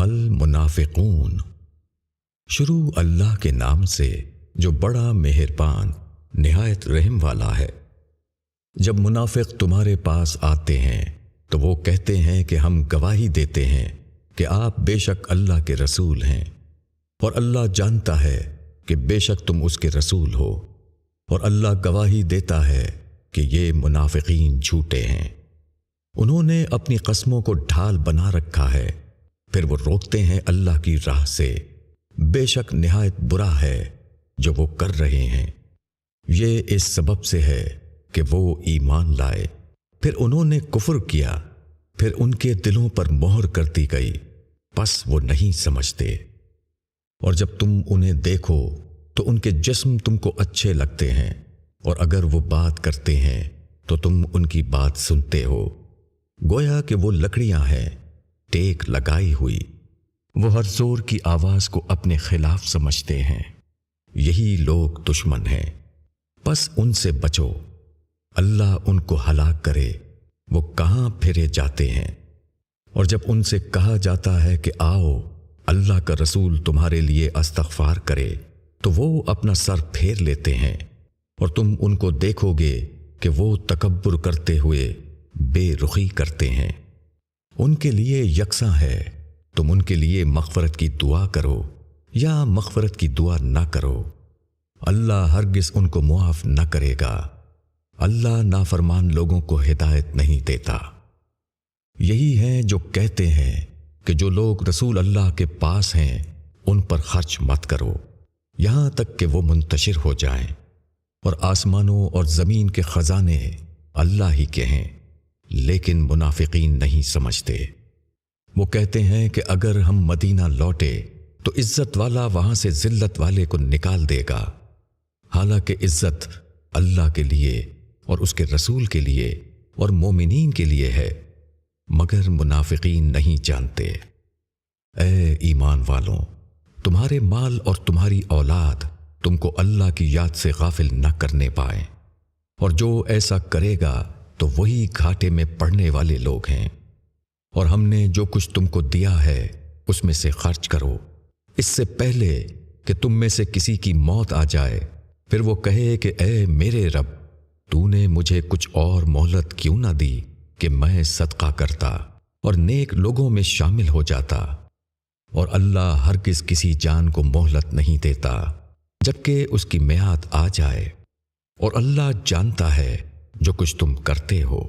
المنافقون۔ شروع اللہ کے نام سے جو بڑا مہربان نہایت رحم والا ہے۔ جب منافق تمہارے پاس آتے ہیں تو وہ کہتے ہیں کہ ہم گواہی دیتے ہیں کہ آپ بے شک اللہ کے رسول ہیں، اور اللہ جانتا ہے کہ بے شک تم اس کے رسول ہو، اور اللہ گواہی دیتا ہے کہ یہ منافقین جھوٹے ہیں۔ انہوں نے اپنی قسموں کو ڈھال بنا رکھا ہے، پھر وہ روکتے ہیں اللہ کی راہ سے۔ بے شک نہایت برا ہے جو وہ کر رہے ہیں۔ یہ اس سبب سے ہے کہ وہ ایمان لائے، پھر انہوں نے کفر کیا، پھر ان کے دلوں پر مہر کر دی گئی، پس وہ نہیں سمجھتے۔ اور جب تم انہیں دیکھو تو ان کے جسم تم کو اچھے لگتے ہیں، اور اگر وہ بات کرتے ہیں تو تم ان کی بات سنتے ہو، گویا کہ وہ لکڑیاں ہیں ٹیک لگائی ہوئی۔ وہ ہر زور کی آواز کو اپنے خلاف سمجھتے ہیں۔ یہی لوگ دشمن ہیں، پس ان سے بچو، اللہ ان کو ہلاک کرے، وہ کہاں پھرے جاتے ہیں۔ اور جب ان سے کہا جاتا ہے کہ آؤ اللہ کا رسول تمہارے لیے استغفار کرے، تو وہ اپنا سر پھیر لیتے ہیں، اور تم ان کو دیکھو گے کہ وہ تکبر کرتے ہوئے بے رخی کرتے ہیں۔ ان کے لیے یکساں ہے، تم ان کے لیے مغفرت کی دعا کرو یا مغفرت کی دعا نہ کرو، اللہ ہرگز ان کو معاف نہ کرے گا۔ اللہ نافرمان لوگوں کو ہدایت نہیں دیتا۔ یہی ہیں جو کہتے ہیں کہ جو لوگ رسول اللہ کے پاس ہیں ان پر خرچ مت کرو یہاں تک کہ وہ منتشر ہو جائیں، اور آسمانوں اور زمین کے خزانے اللہ ہی کے ہیں، لیکن منافقین نہیں سمجھتے۔ وہ کہتے ہیں کہ اگر ہم مدینہ لوٹے تو عزت والا وہاں سے ذلت والے کو نکال دے گا، حالانکہ عزت اللہ کے لیے اور اس کے رسول کے لیے اور مومنین کے لیے ہے، مگر منافقین نہیں جانتے۔ اے ایمان والوں، تمہارے مال اور تمہاری اولاد تم کو اللہ کی یاد سے غافل نہ کرنے پائیں، اور جو ایسا کرے گا تو وہی گھاٹے میں پڑنے والے لوگ ہیں۔ اور ہم نے جو کچھ تم کو دیا ہے اس میں سے خرچ کرو، اس سے پہلے کہ تم میں سے کسی کی موت آ جائے، پھر وہ کہے کہ اے میرے رب، تو نے مجھے کچھ اور مہلت کیوں نہ دی کہ میں صدقہ کرتا اور نیک لوگوں میں شامل ہو جاتا۔ اور اللہ ہرگز کسی جان کو مہلت نہیں دیتا جبکہ اس کی میعاد آ جائے، اور اللہ جانتا ہے جو کچھ تم کرتے ہو۔